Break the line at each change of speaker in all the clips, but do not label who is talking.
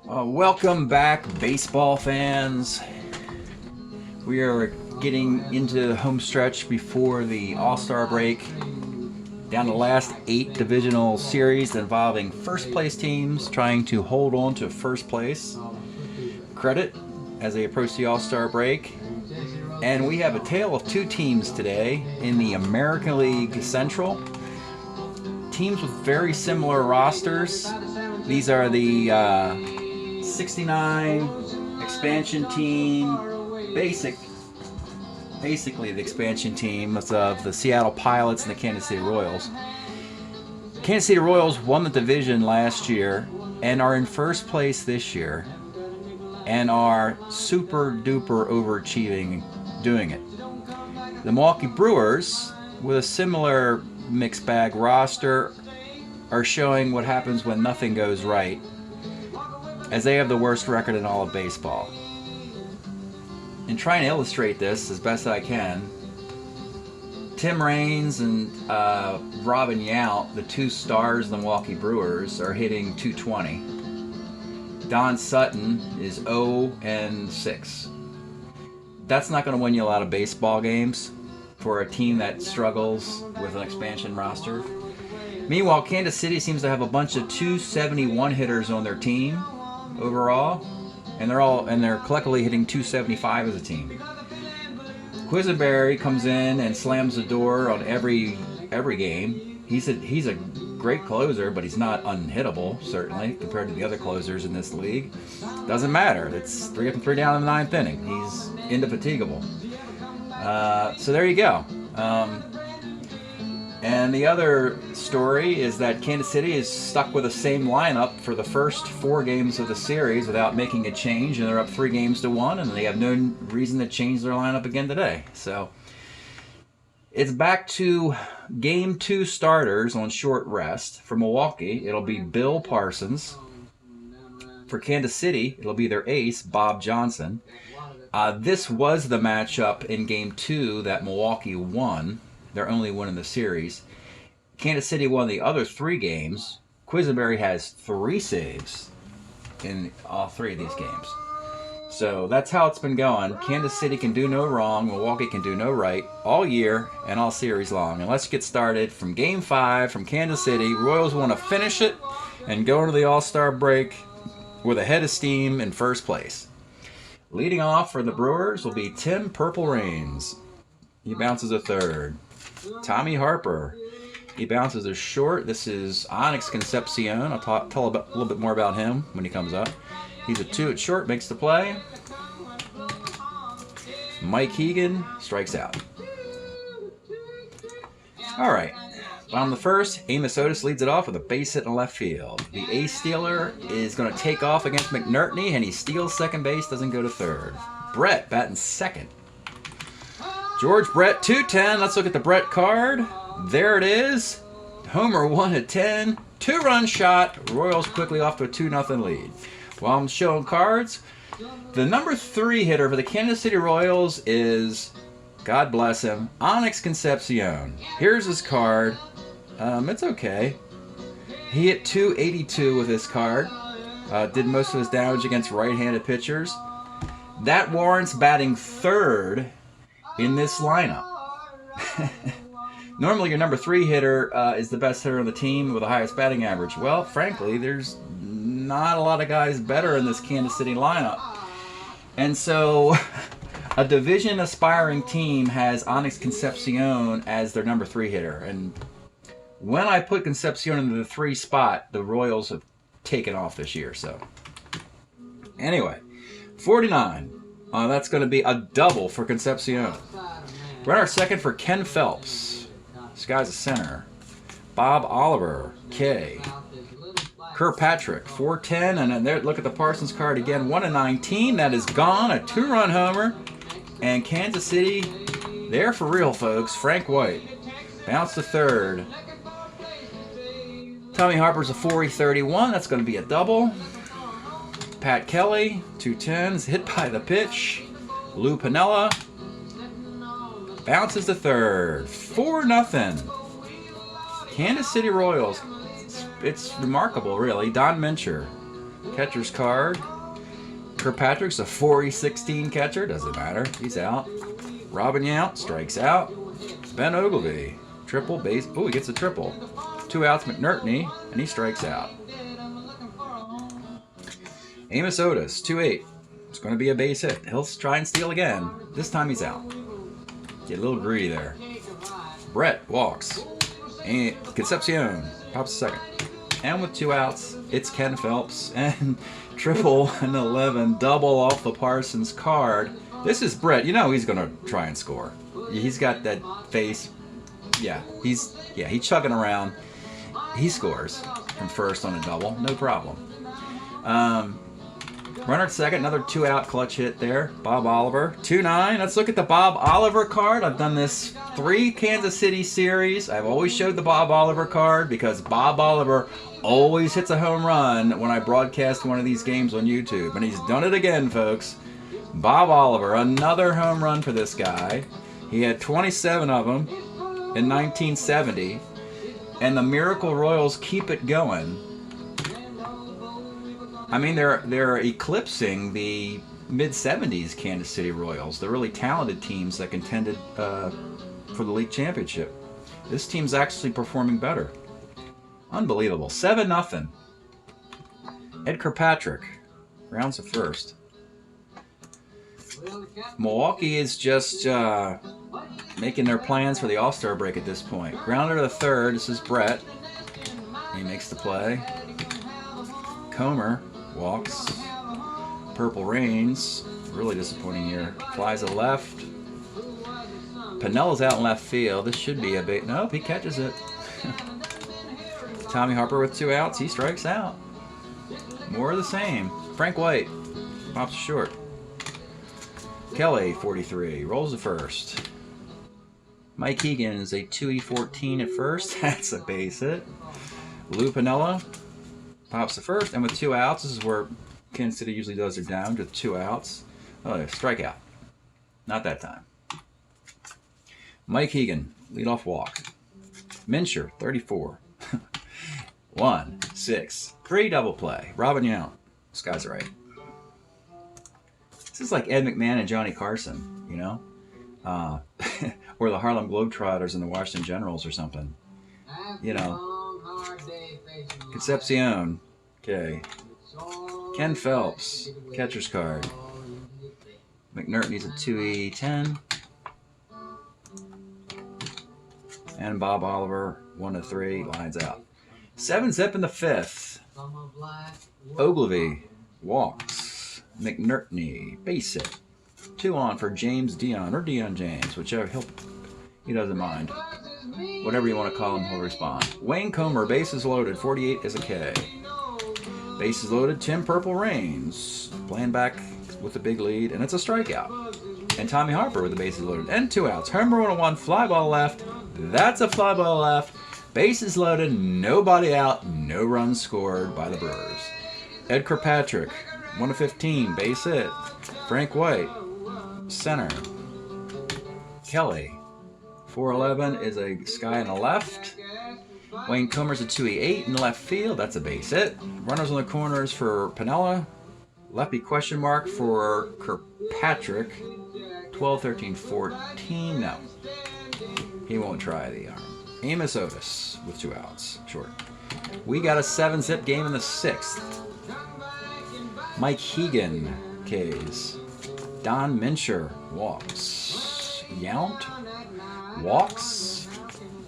Welcome back, baseball fans. We are getting into the home stretch before the All-Star break. Down to the last 8 divisional series involving first place teams trying to hold on to first place credit as they approach the All-Star break. And we have a tale of 2 teams today in the American League Central. Teams with very similar rosters. These are the 69 expansion team, basically the expansion team of the Seattle Pilots and the Kansas City Royals. Kansas City Royals won the division last year and are in first place this year and are super duper overachieving doing it. The Milwaukee Brewers, with a similar mixed bag roster, are showing what happens when nothing goes right, as they have the worst record in all of baseball. In trying to illustrate this as best I can, Tim Raines and Robin Yount, the 2 stars of the Milwaukee Brewers, are hitting .220. Don Sutton is 0-6. That's not going to win you a lot of baseball games for a team that struggles with an expansion roster. Meanwhile, Kansas City seems to have a bunch of .271 hitters on their team overall, and they're collectively hitting .275 as a team. Quisenberry comes in and slams the door on every game. He's a great closer, but he's not unhittable, certainly, compared to the other closers in this league. Doesn't matter. It's 3 up and 3 down in the 9th inning. He's indefatigable. So there you go. And the other story is that Kansas City is stuck with the same lineup for the first 4 games of the series without making a change, and they're up 3-1, and they have no reason to change their lineup again today. So it's back to Game 2 starters on short rest. For Milwaukee, it'll be Bill Parsons. For Kansas City, it'll be their ace, Bob Johnson. This was the matchup in Game 2 that Milwaukee won. Their only win in the series. Kansas City won the other 3 games. Quisenberry has 3 saves in all 3 of these games. So that's how it's been going. Kansas City can do no wrong. Milwaukee can do no right all year and all series long. And let's get started from Game 5 from Kansas City. Royals want to finish it and go into the All-Star break with a head of steam in first place. Leading off for the Brewers will be Tim Purple Raines. He bounces a third. Tommy Harper. He bounces a short. This is RONEX Concepcion. I'll tell a little bit more about him when he comes up. He's a 2 at short, makes the play. Mike Hegan strikes out. All right. On the first, Amos Otis leads it off with a base hit in left field. The ace stealer is going to take off against McNertney, and he steals second base, doesn't go to third. Brett batting second. George Brett, 210. Let's look at the Brett card. There it is. Homer 1 at 10. 2-run shot. Royals quickly off to a 2-0 lead. While I'm showing cards, the number 3 hitter for the Kansas City Royals is, God bless him, RONEX Concepcion. Here's his card. It's okay. He hit .282 with this card. Did most of his damage against right-handed pitchers. That warrants batting third in this lineup. Normally your number 3 hitter is the best hitter on the team with the highest batting average. Well, frankly, there's not a lot of guys better in this Kansas City lineup. And so a division aspiring team has RONEX Concepcion as their number 3 hitter. And when I put Concepcion into the 3 spot, the Royals have taken off this year. So anyway, 49. That's going to be a double for Concepcion. Runner second for Ken Phelps. This guy's a center. Bob Oliver, K. Kirkpatrick, 410. And then there, look at the Parsons card again. 1-19. That is gone. A 2-run homer. And Kansas City, there for real, folks. Frank White. Bounce to third. Tommy Harper's a 4-31. That's going to be a double. Pat Kelly, 210s, hit by the pitch. Lou Piniella bounces to third. 4-0. Kansas City Royals it's remarkable, really. Don Mincher, catcher's card. Kirkpatrick's a 4-16 catcher. Doesn't matter. He's out. Robin Yount strikes out. Ben Ogilvy, triple base. Oh, he gets a triple. 2 outs. McNertney, and he strikes out. Amos Otis, 2-8. It's going to be a base hit. He'll try and steal again. This time he's out. Get a little greedy there. Brett walks. And Concepcion pops a second. And with 2 outs, it's Ken Phelps. And triple and 11, double off the Parsons card. This is Brett. You know he's going to try and score. He's got that face. Yeah, he's chugging around. He scores from first on a double. No problem. Runner at second, another 2-out clutch hit there. Bob Oliver, 2-9. Let's look at the Bob Oliver card. I've done this 3 Kansas City series. I've always showed the Bob Oliver card because Bob Oliver always hits a home run when I broadcast one of these games on YouTube. And he's done it again, folks. Bob Oliver, another home run for this guy. He had 27 of them in 1970. And the Miracle Royals keep it going. I mean, they're eclipsing the mid-70s Kansas City Royals. They're really talented teams that contended for the league championship. This team's actually performing better. Unbelievable. 7-0. Ed Kirkpatrick rounds to first. Milwaukee is just making their plans for the All-Star break at this point. Grounder to the third. This is Brett. He makes the play. Comer walks. Purple Rains. Really disappointing here. Flies to left. Pinella's out in left field. This should be a big... Nope, he catches it. Tommy Harper with 2 outs. He strikes out. More of the same. Frank White pops short. Kelly, 43, rolls to first. Mike Egan is a 2E14 at first. That's a base hit. Lou Piniella pops to first, and with 2 outs, this is where Kansas City usually does their down with 2 outs. Oh, strikeout. Not that time. Mike Egan, leadoff walk. Mincher, 34. 1-6. Double play. Robin Yount. This guy's right. This is like Ed McMahon and Johnny Carson, you know? Or the Harlem Globetrotters and the Washington Generals or something. You know. Concepcion. Okay. Ken Phelps. Catcher's card. McNertney's a 2E10. And Bob Oliver, 1-3, lines out. 7-zip in the 5th. Ogilvy walks. McNertney, base hit. 2 on for James Dion, or Dion James, whichever. He doesn't mind. Whatever you want to call him, he'll respond. Wayne Comer, bases loaded. 48 is a K. Bases loaded. Tim Purple Rains playing back with a big lead, and it's a strikeout. And Tommy Harper with the bases loaded. And 2 outs. Homer 1-1, fly ball left. That's a fly ball left. Bases loaded, nobody out, no runs scored by the Brewers. Ed Kirkpatrick, 1-15, base hit. Frank White, center. Kelly, 4-11 is a sky in the left. Wayne Comer's a 2E8 in the left field. That's a base hit. Runners on the corners for Piniella. Lefty question mark for Kirkpatrick. 12, 13, 14. No. He won't try the arm. Amos Otis with 2 outs. Short. We got a 7-zip game in the 6th. Mike Hegan Ks. Don Mincher walks. Yount walks.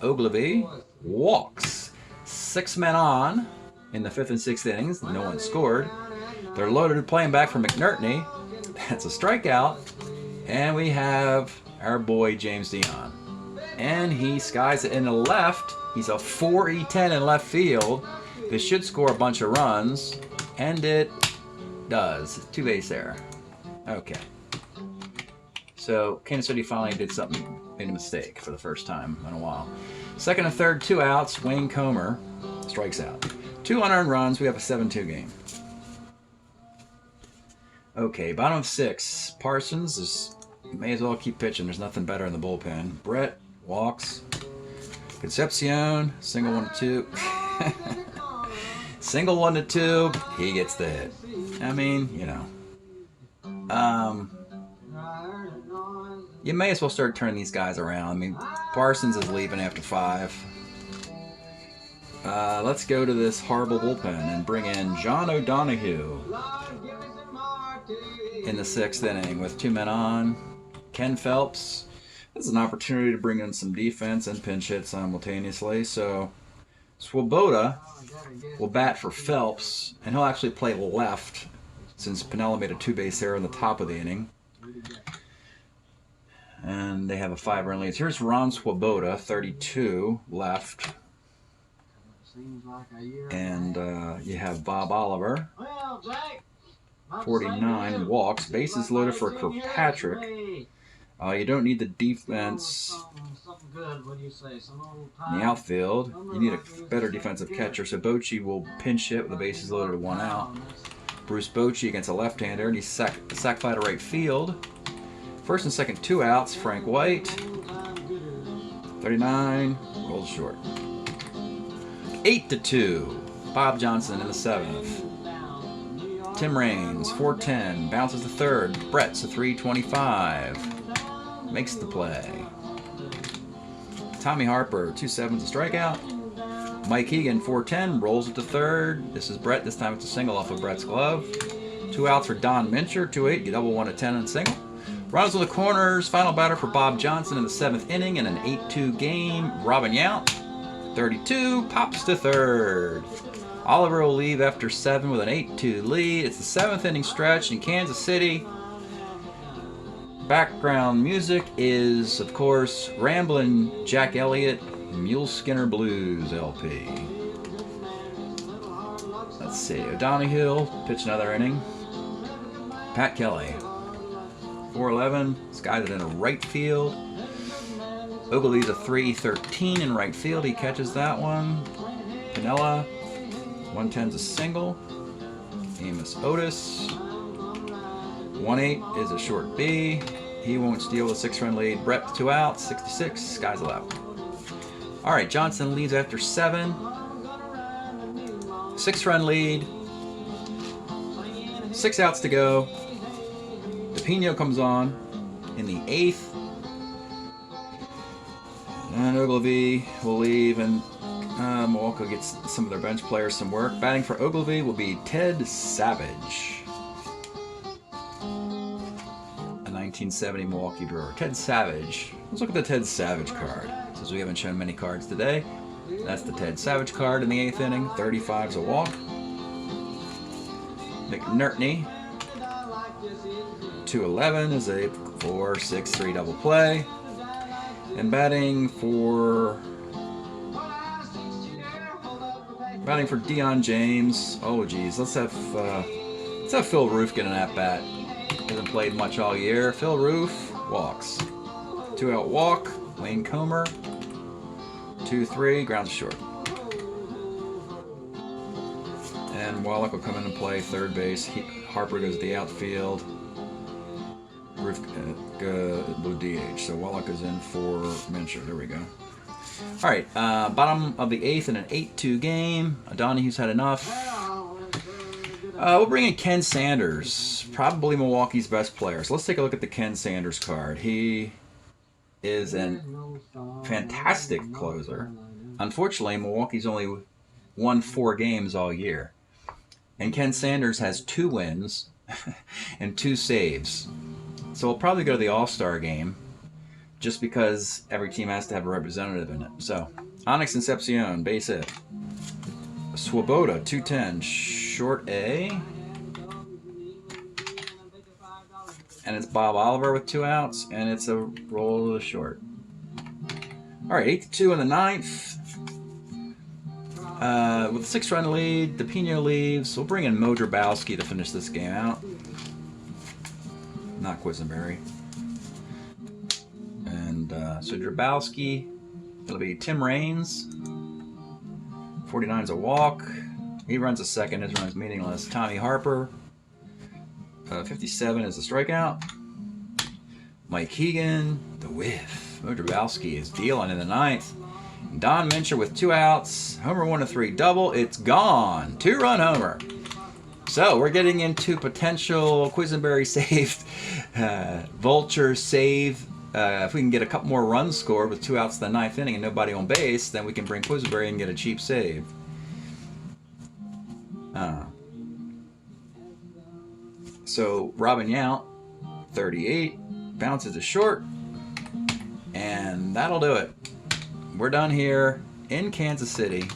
Ogilvy walks. 6 men on in the 5th and 6th innings. No one scored. They're loaded playing back for McNertney. That's a strikeout. And we have our boy James Dion. And he skies it in the left. He's a 4E10 in left field. This should score a bunch of runs. And it does. 2 base error. Okay. So Kansas City finally did something, made a mistake for the first time in a while. 2nd and 3rd, 2 outs. Wayne Comer strikes out. 2 unearned runs. We have a 7-2 game. Okay, bottom of 6. Parsons is may as well keep pitching. There's nothing better in the bullpen. Brett walks. Concepcion, single 1-2. Single 1-2, he gets the hit. I mean, you know. You may as well start turning these guys around. I mean, Parsons is leaving after 5. Let's go to this horrible bullpen and bring in John O'Donohue in the 6th inning with 2 men on. Ken Phelps. This is an opportunity to bring in some defense and pinch hit simultaneously. So Swoboda will bat for Phelps, and he'll actually play left since Piniella made a 2-base error in the top of the inning. And they have a 5-run lead. Here's Ron Swoboda, 32, left. And you have Bob Oliver, 49, walks. Bases loaded for Kirkpatrick. You don't need the defense in the outfield. You need a better defensive catcher. So Bochy will pinch hit with the bases loaded at 1 out. Bruce Bochy against a left-hander, and he's sack fly to right field. First and second, 2 outs. Frank White, 39, rolls short. 8-2. Bob Johnson in the 7th. Tim Raines, 410, bounces to 3rd. Brett's a 325. Makes the play. Tommy Harper, 2 sevens, a strikeout. Mike Egan, 410, rolls it to 3rd. This is Brett. This time it's a single off of Brett's glove. 2 outs for Don Mincher, 2-8. You double 1-10 and single. Runners on the corners. Final batter for Bob Johnson in the 7th inning in an 8-2 game. Robin Yount, 32, pops to 3rd. Oliver will leave after 7 with an 8-2 lead. It's the 7th inning stretch in Kansas City. Background music is, of course, Ramblin' Jack Elliott, Mule Skinner Blues LP. Let's see, O'Donohue, pitch another inning. Pat Kelly, 411, this guy's in a right field. Ogilvy's a 313 in right field, he catches that one. Piniella, 110's a single. Amos Otis, 1-8 is a short B. He won't steal the 6-run lead. Brett, 2 outs, 66, skies allowed. All right, Johnson leads after 7. 6-run lead. 6 outs to go. DePino comes on in the 8th. And Ogilvy will leave, and Milwaukee gets some of their bench players some work. Batting for Ogilvy will be Ted Savage. 1970 Milwaukee Brewer. Ted Savage. Let's look at the Ted Savage card, since we haven't shown many cards today. That's the Ted Savage card in the 8th inning. 35's a walk. McNertney, 211 is a 4-6-3 double play. And batting for Deion James. Oh geez, let's have Phil Roof get an at-bat. Hasn't played much all year. Phil Roof walks. 2-out walk. Wayne Comer, 2-3, grounds short. And Wallach will come in and play 3rd base. Harper goes to the outfield. Roof blue DH. So Wallach is in for Mincher. There we go. All right, bottom of the 8th in an 8-2 game. O'Donohue's had enough. We'll bring in Ken Sanders, probably Milwaukee's best player. So let's take a look at the Ken Sanders card. He is a fantastic closer. Unfortunately, Milwaukee's only won 4 games all year. And Ken Sanders has 2 wins and 2 saves. So we'll probably go to the All-Star game just because every team has to have a representative in it. So, Onyx Concepcion, base hit. Swoboda, 210, short A. And it's Bob Oliver with 2 outs, and it's a roll to the short. All right, 8-2 in the 9th. With a 6-run lead, DePino leaves. We'll bring in Mo Drabowski to finish this game out. Not Quisenberry. And so Drabowski, it'll be Tim Raines. 49's a walk. He runs a second. His run is meaningless. Tommy Harper. 57 is a strikeout. Mike Keegan, the whiff. Mo Drabowski is dealing in the 9th. Don Mincher with 2 outs. Homer 1-3 double. It's gone. 2-run homer. So we're getting into potential Quisenberry saved, Vulture save. If we can get a couple more runs scored with 2 outs in the 9th inning and nobody on base, then we can bring Quisenberry and get a cheap save. So Robin Yount, 38, bounces to short, and that'll do it. We're done here in Kansas City.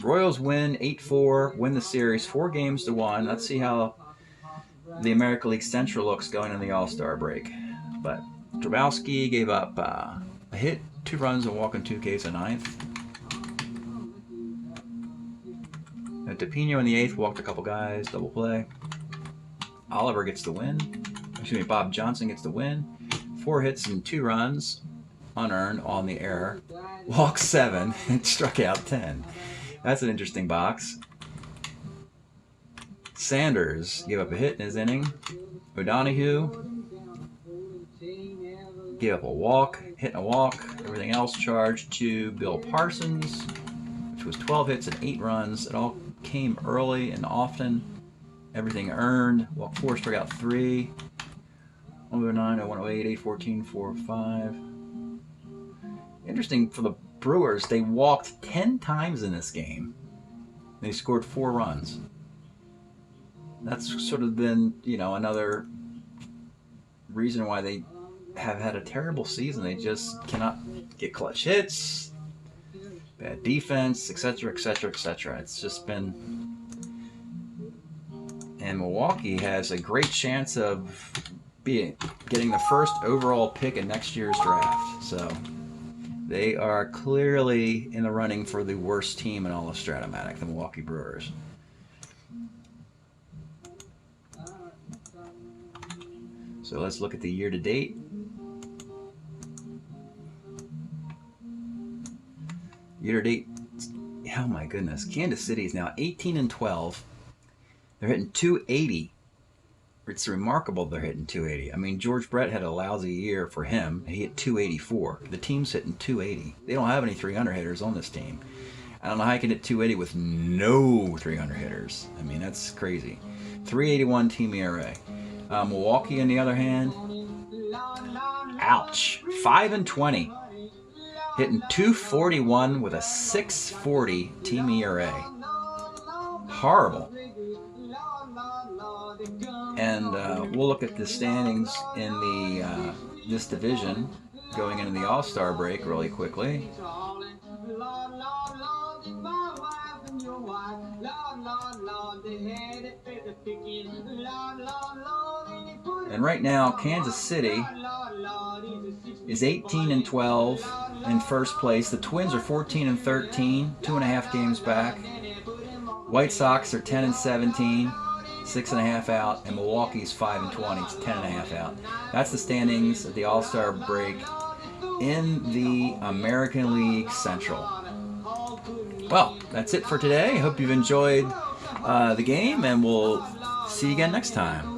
Royals win 8-4, win the series 4-1. Let's see how the American League Central looks going in the All-Star break. But Drabowski gave up a hit, 2 runs, and walk in 2 Ks in 9th. DePino in the 8th walked a couple guys, double play. Oliver gets the win. Excuse me, Bob Johnson gets the win. 4 hits and 2 runs, unearned on the error. Walked 7 and struck out 10. That's an interesting box. Sanders gave up a hit in his inning. O'Donohue gave up a walk, hit and a walk. Everything else charged to Bill Parsons, which was 12 hits and 8 runs. It all came early and often. Everything earned. Walked 4, struck out 3. 109, 108, 814, 405. Interesting for the Brewers, they walked 10 times in this game. They scored 4 runs. That's sort of been, you know, another reason why they have had a terrible season. They just cannot get clutch hits, bad defense, etc., etc., etc. It's just been... And Milwaukee has a great chance of getting the first overall pick in next year's draft. So they are clearly in the running for the worst team in all of Strat-O-Matic, the Milwaukee Brewers. So let's look at the year-to-date. Year-to-date, oh my goodness, Kansas City is now 18-12. They're hitting 280. It's remarkable they're hitting 280. I mean, George Brett had a lousy year for him. He hit 284. The team's hitting 280. They don't have any 300 hitters on this team. I don't know how you can hit 280 with no 300 hitters. I mean, that's crazy. 381 team ERA. Milwaukee, on the other hand, ouch, 5-20, hitting 241 with a 640 team ERA. Horrible. And we'll look at the standings in the this division going into the All-Star break really quickly. And right now, Kansas City is 18-12 in first place. The Twins are 14-13, 2.5 games back. White Sox are 10-17, 6.5 out, and Milwaukee's 5-20, it's 10.5 out. That's the standings at the All-Star break in the American League Central. Well, that's it for today. Hope you've enjoyed the game, and we'll see you again next time.